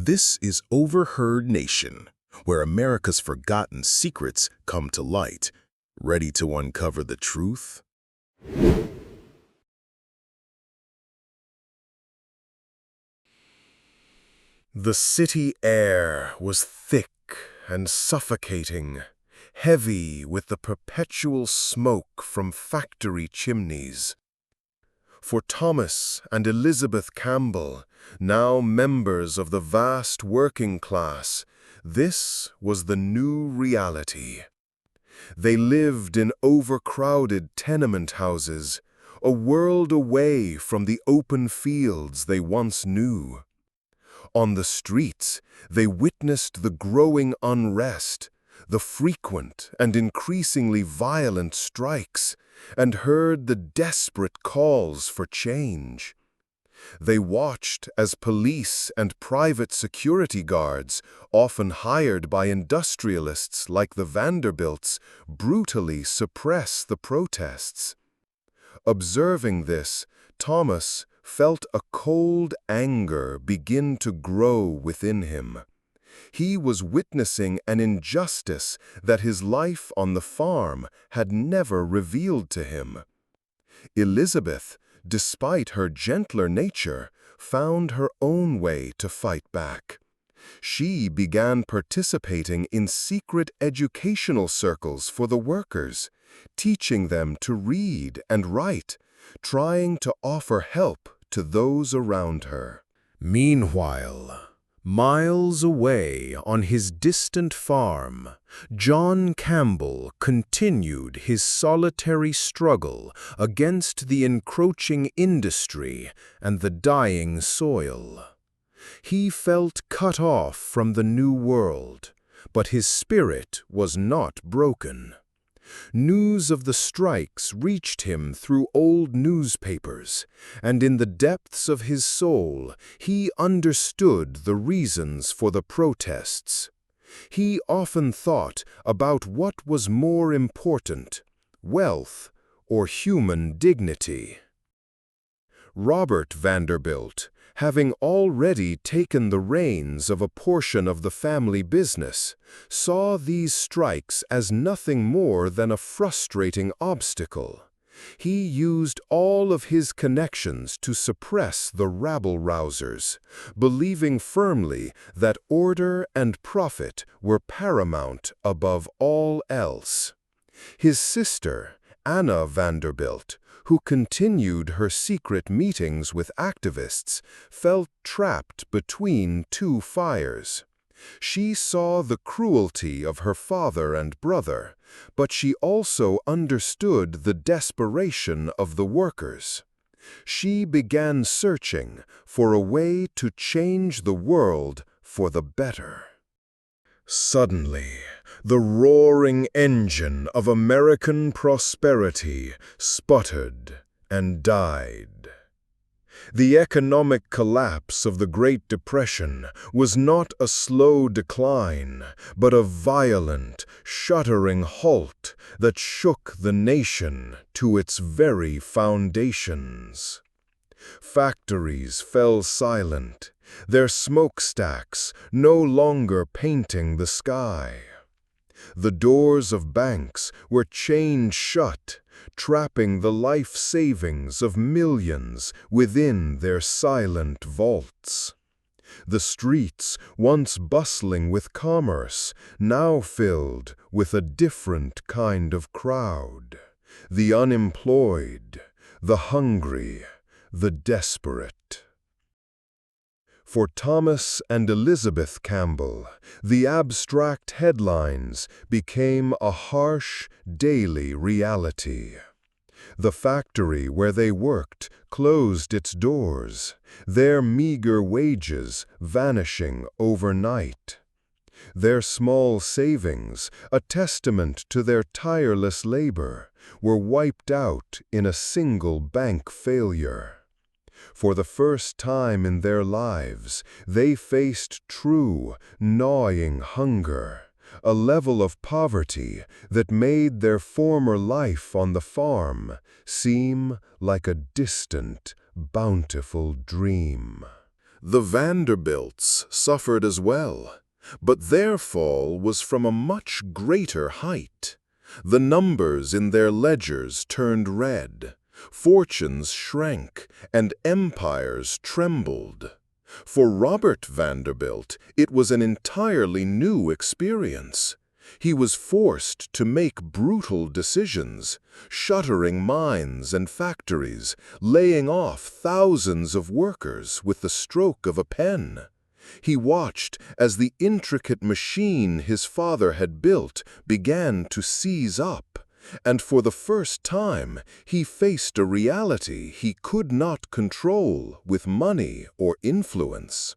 This is Overheard Nation, where America's forgotten secrets come to light. Ready to uncover the truth? The city air was thick and suffocating, heavy with the perpetual smoke from factory chimneys. For Thomas and Elizabeth Campbell, now members of the vast working class, this was the new reality. They lived in overcrowded tenement houses, a world away from the open fields they once knew. On the streets, they witnessed the growing unrest, the frequent and increasingly violent strikes, and heard the desperate calls for change. They watched as police and private security guards, often hired by industrialists like the Vanderbilts, brutally suppress the protests. Observing this, Thomas felt a cold anger begin to grow within him. He was witnessing an injustice that his life on the farm had never revealed to him. Elizabeth, despite her gentler nature, found her own way to fight back. She began participating in secret educational circles for the workers, teaching them to read and write, trying to offer help to those around her. Meanwhile, miles away on his distant farm, John Campbell continued his solitary struggle against the encroaching industry and the dying soil. He felt cut off from the new world, but his spirit was not broken. News of the strikes reached him through old newspapers, and in the depths of his soul, he understood the reasons for the protests. He often thought about what was more important, wealth or human dignity. Robert Vanderbilt, having already taken the reins of a portion of the family business, saw these strikes as nothing more than a frustrating obstacle. He used all of his connections to suppress the rabble-rousers, believing firmly that order and profit were paramount above all else. His sister, Anna Vanderbilt, who continued her secret meetings with activists, felt trapped between two fires. She saw the cruelty of her father and brother, but she also understood the desperation of the workers. She began searching for a way to change the world for the better. Suddenly, the roaring engine of American prosperity sputtered and died. The economic collapse of the Great Depression was not a slow decline, but a violent, shuddering halt that shook the nation to its very foundations. Factories fell silent, their smokestacks no longer painting the sky. The doors of banks were chained shut, trapping the life savings of millions within their silent vaults. The streets, once bustling with commerce, now filled with a different kind of crowd: the unemployed, the hungry, the desperate. For Thomas and Elizabeth Campbell, the abstract headlines became a harsh, daily reality. The factory where they worked closed its doors, their meager wages vanishing overnight. Their small savings, a testament to their tireless labor, were wiped out in a single bank failure. For the first time in their lives, they faced true, gnawing hunger, a level of poverty that made their former life on the farm seem like a distant, bountiful dream. The Vanderbilts suffered as well, but their fall was from a much greater height. The numbers in their ledgers turned red, fortunes shrank, and empires trembled. For Robert Vanderbilt, it was an entirely new experience. He was forced to make brutal decisions, shuttering mines and factories, laying off thousands of workers with the stroke of a pen. He watched as the intricate machine his father had built began to seize up, and for the first time he faced a reality he could not control with money or influence.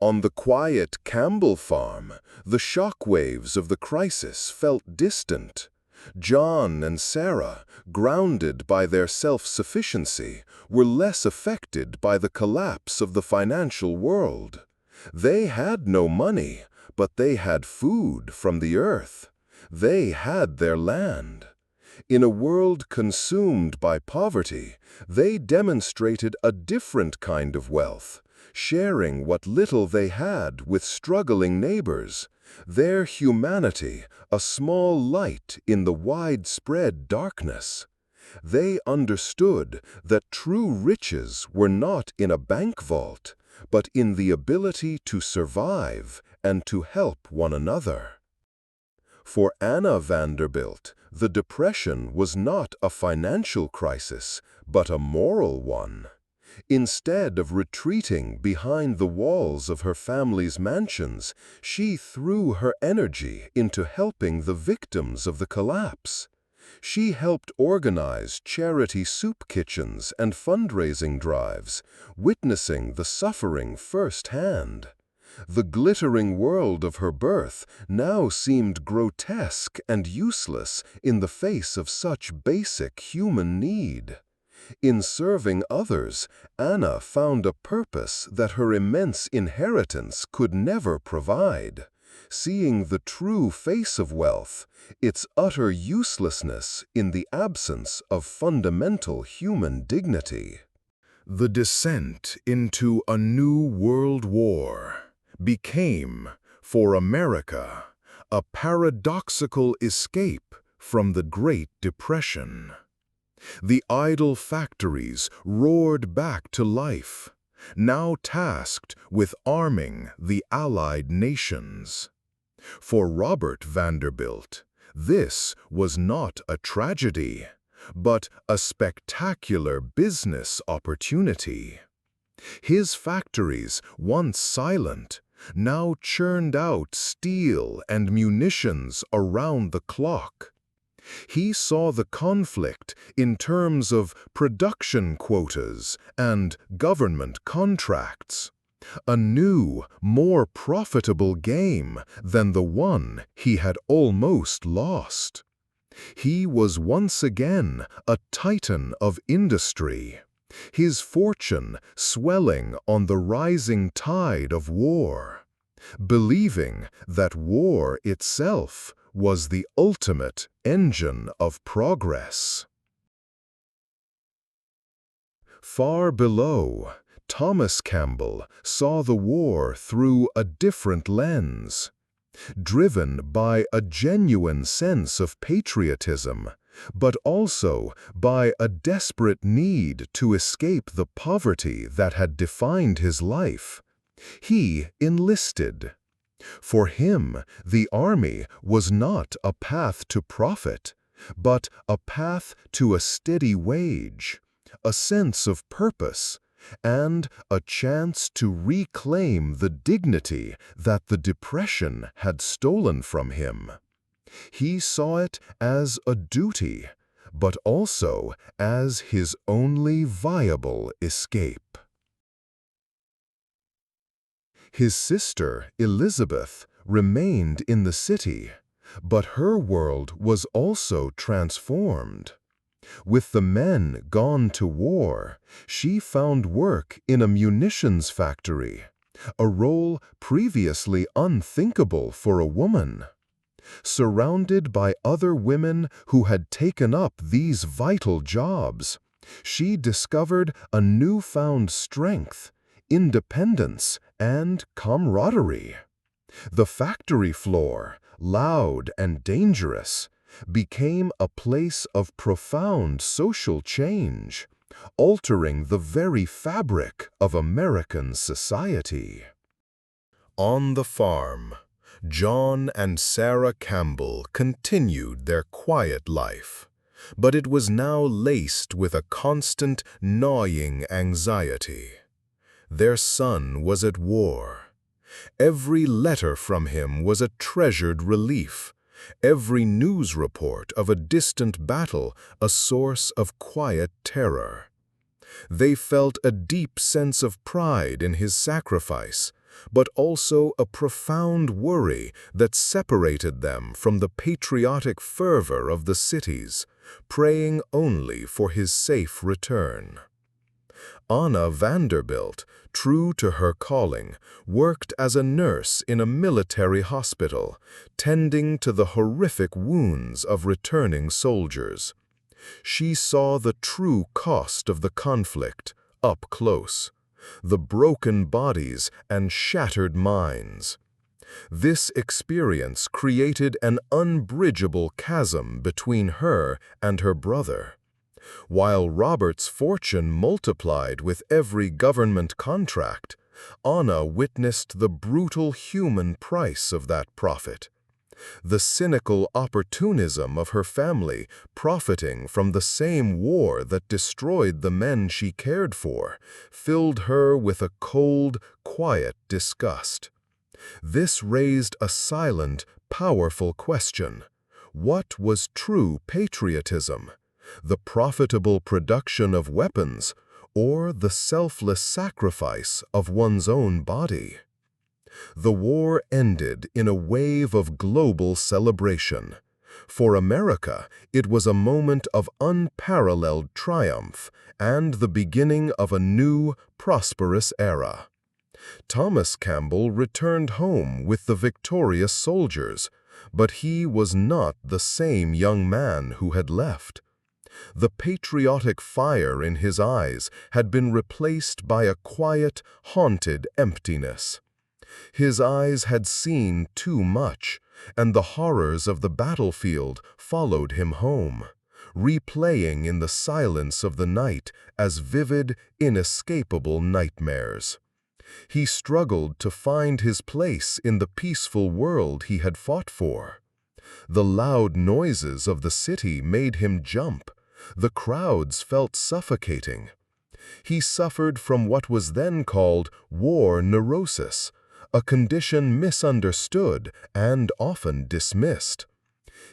On the quiet Campbell farm, the shockwaves of the crisis felt distant. John and Sarah, grounded by their self-sufficiency, were less affected by the collapse of the financial world. They had no money, but they had food from the earth. They had their land. In a world consumed by poverty, they demonstrated a different kind of wealth, sharing what little they had with struggling neighbors, their humanity a small light in the widespread darkness. They understood that true riches were not in a bank vault, but in the ability to survive and to help one another. For Anna Vanderbilt, the Depression was not a financial crisis, but a moral one. Instead of retreating behind the walls of her family's mansions, she threw her energy into helping the victims of the collapse. She helped organize charity soup kitchens and fundraising drives, witnessing the suffering firsthand. The glittering world of her birth now seemed grotesque and useless in the face of such basic human need. In serving others, Anna found a purpose that her immense inheritance could never provide. Seeing the true face of wealth, its utter uselessness in the absence of fundamental human dignity. The descent into a new world war became, for America, a paradoxical escape from the Great Depression. The idle factories roared back to life, now tasked with arming the Allied nations. For Robert Vanderbilt, this was not a tragedy, but a spectacular business opportunity. His factories, once silent, now churned out steel and munitions around the clock. He saw the conflict in terms of production quotas and government contracts, a new, more profitable game than the one he had almost lost. He was once again a titan of industry, his fortune swelling on the rising tide of war, believing that war itself was the ultimate engine of progress. Far below, Thomas Campbell saw the war through a different lens. Driven by a genuine sense of patriotism, but also by a desperate need to escape the poverty that had defined his life, he enlisted. For him, the army was not a path to profit, but a path to a steady wage, a sense of purpose, and a chance to reclaim the dignity that the Depression had stolen from him. He saw it as a duty, but also as his only viable escape. His sister, Elizabeth, remained in the city, but her world was also transformed. With the men gone to war, she found work in a munitions factory, a role previously unthinkable for a woman. Surrounded by other women who had taken up these vital jobs, she discovered a newfound strength independence, and camaraderie. The factory floor, loud and dangerous, became a place of profound social change, altering the very fabric of American society. On the farm, John and Sarah Campbell continued their quiet life, but it was now laced with a constant, gnawing anxiety. Their son was at war. Every letter from him was a treasured relief, every news report of a distant battle a source of quiet terror. They felt a deep sense of pride in his sacrifice, but also a profound worry that separated them from the patriotic fervor of the cities, praying only for his safe return. Anna Vanderbilt, true to her calling, worked as a nurse in a military hospital, tending to the horrific wounds of returning soldiers. She saw the true cost of the conflict up close, the broken bodies and shattered minds. This experience created an unbridgeable chasm between her and her brother. While Robert's fortune multiplied with every government contract, Anna witnessed the brutal human price of that profit. The cynical opportunism of her family, profiting from the same war that destroyed the men she cared for, filled her with a cold, quiet disgust. This raised a silent, powerful question. What was true patriotism? The profitable production of weapons, or the selfless sacrifice of one's own body? The war ended in a wave of global celebration. For America, it was a moment of unparalleled triumph and the beginning of a new, prosperous era. Thomas Campbell returned home with the victorious soldiers, but he was not the same young man who had left. The patriotic fire in his eyes had been replaced by a quiet, haunted emptiness. His eyes had seen too much, and the horrors of the battlefield followed him home, replaying in the silence of the night as vivid, inescapable nightmares. He struggled to find his place in the peaceful world he had fought for. The loud noises of the city made him jump. The crowds felt suffocating. He suffered from what was then called war neurosis, a condition misunderstood and often dismissed.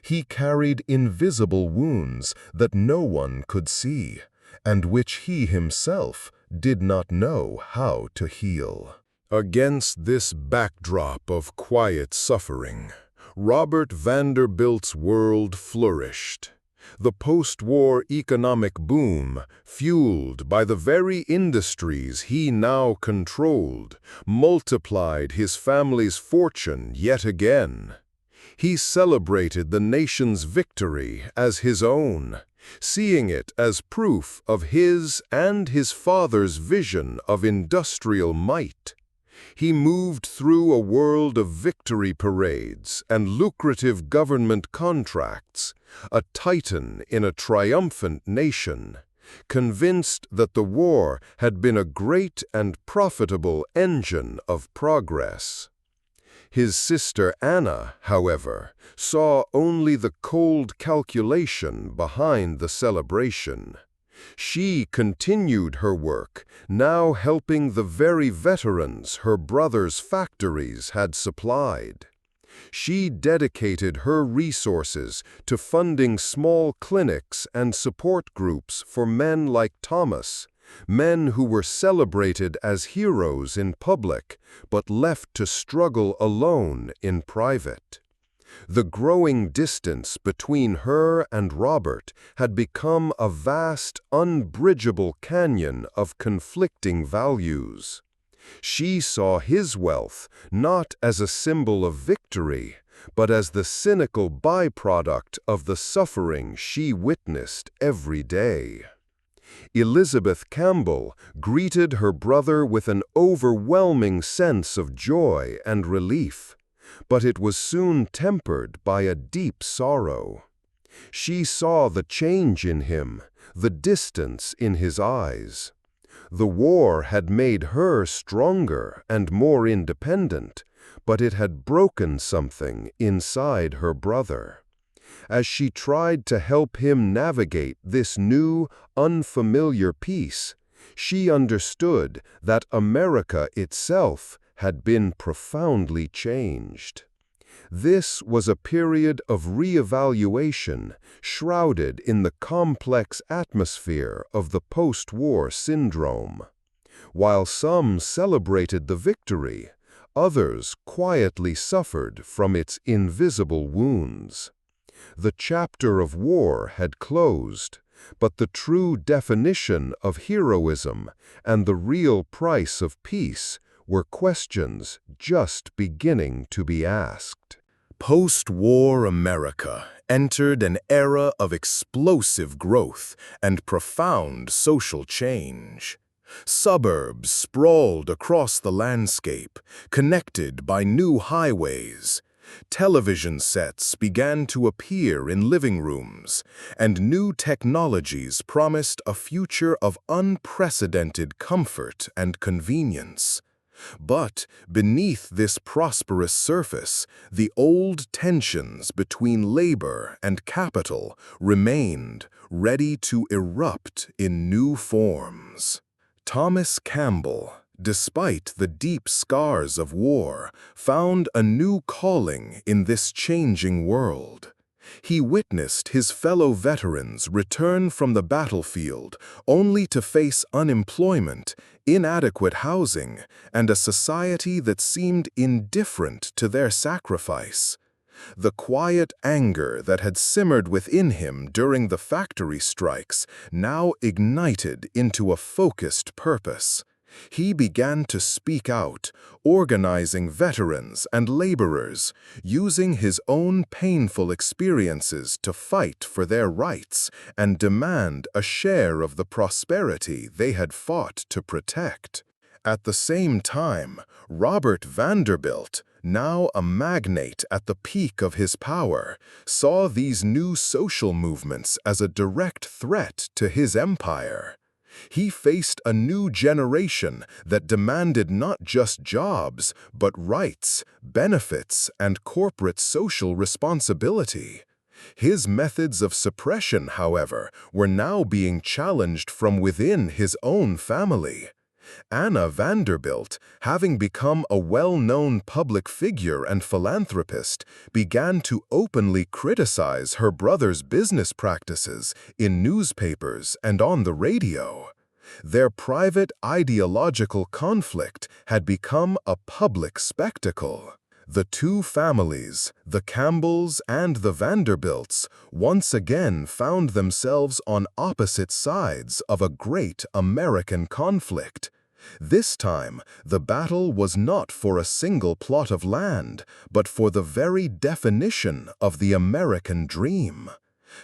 He carried invisible wounds that no one could see, and which he himself did not know how to heal. Against this backdrop of quiet suffering, Robert Vanderbilt's world flourished. The post-war economic boom, fueled by the very industries he now controlled, multiplied his family's fortune yet again. He celebrated the nation's victory as his own, seeing it as proof of his and his father's vision of industrial might. He moved through a world of victory parades and lucrative government contracts, a titan in a triumphant nation, convinced that the war had been a great and profitable engine of progress. His sister Anna, however, saw only the cold calculation behind the celebration. She continued her work, now helping the very veterans her brother's factories had supplied. She dedicated her resources to funding small clinics and support groups for men like Thomas, men who were celebrated as heroes in public, but left to struggle alone in private. The growing distance between her and Robert had become a vast, unbridgeable canyon of conflicting values. She saw his wealth not as a symbol of victory, but as the cynical byproduct of the suffering she witnessed every day. Elizabeth Campbell greeted her brother with an overwhelming sense of joy and relief, but it was soon tempered by a deep sorrow. She saw the change in him, the distance in his eyes. The war had made her stronger and more independent, but it had broken something inside her brother. As she tried to help him navigate this new, unfamiliar peace, she understood that America itself had been profoundly changed. This was a period of reevaluation, shrouded in the complex atmosphere of the post-war syndrome. While some celebrated the victory, others quietly suffered from its invisible wounds. The chapter of war had closed, but the true definition of heroism and the real price of peace were questions just beginning to be asked. Post-war America entered an era of explosive growth and profound social change. Suburbs sprawled across the landscape, connected by new highways. Television sets began to appear in living rooms, and new technologies promised a future of unprecedented comfort and convenience. But beneath this prosperous surface, the old tensions between labor and capital remained, ready to erupt in new forms. Thomas Campbell, despite the deep scars of war, found a new calling in this changing world. He witnessed his fellow veterans return from the battlefield only to face unemployment, inadequate housing, and a society that seemed indifferent to their sacrifice. The quiet anger that had simmered within him during the factory strikes now ignited into a focused purpose. He began to speak out, organizing veterans and laborers, using his own painful experiences to fight for their rights and demand a share of the prosperity they had fought to protect. At the same time, Robert Vanderbilt, now a magnate at the peak of his power, saw these new social movements as a direct threat to his empire. He faced a new generation that demanded not just jobs, but rights, benefits, and corporate social responsibility. His methods of suppression, however, were now being challenged from within his own family. Anna Vanderbilt, having become a well-known public figure and philanthropist, began to openly criticize her brother's business practices in newspapers and on the radio. Their private ideological conflict had become a public spectacle. The two families, the Campbells and the Vanderbilts, once again found themselves on opposite sides of a great American conflict. This time, the battle was not for a single plot of land, but for the very definition of the American dream.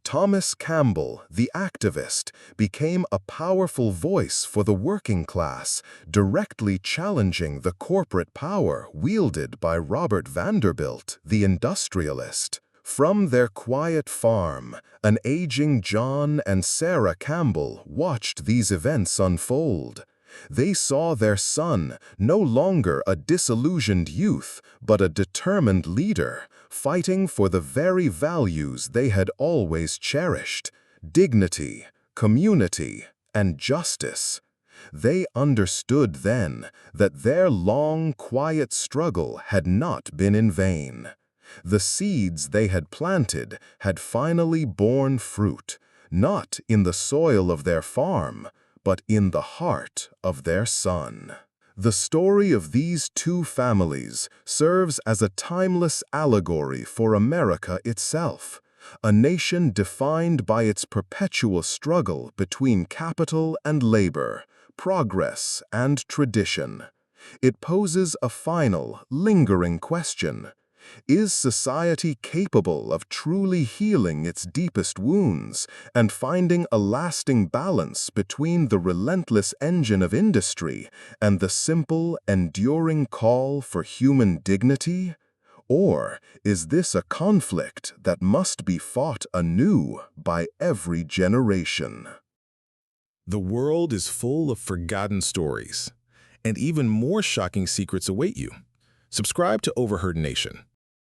Thomas Campbell, the activist, became a powerful voice for the working class, directly challenging the corporate power wielded by Robert Vanderbilt, the industrialist. From their quiet farm, an aging John and Sarah Campbell watched these events unfold. They saw their son, no longer a disillusioned youth, but a determined leader, fighting for the very values they had always cherished: dignity, community, and justice. They understood then that their long, quiet struggle had not been in vain. The seeds they had planted had finally borne fruit, not in the soil of their farm, but in the heart of their son. The story of these two families serves as a timeless allegory for America itself, a nation defined by its perpetual struggle between capital and labor, progress and tradition. It poses a final, lingering question: Is society capable of truly healing its deepest wounds and finding a lasting balance between the relentless engine of industry and the simple, enduring call for human dignity? Or is this a conflict that must be fought anew by every generation? The world is full of forgotten stories, and even more shocking secrets await you. Subscribe to Overheard Nation,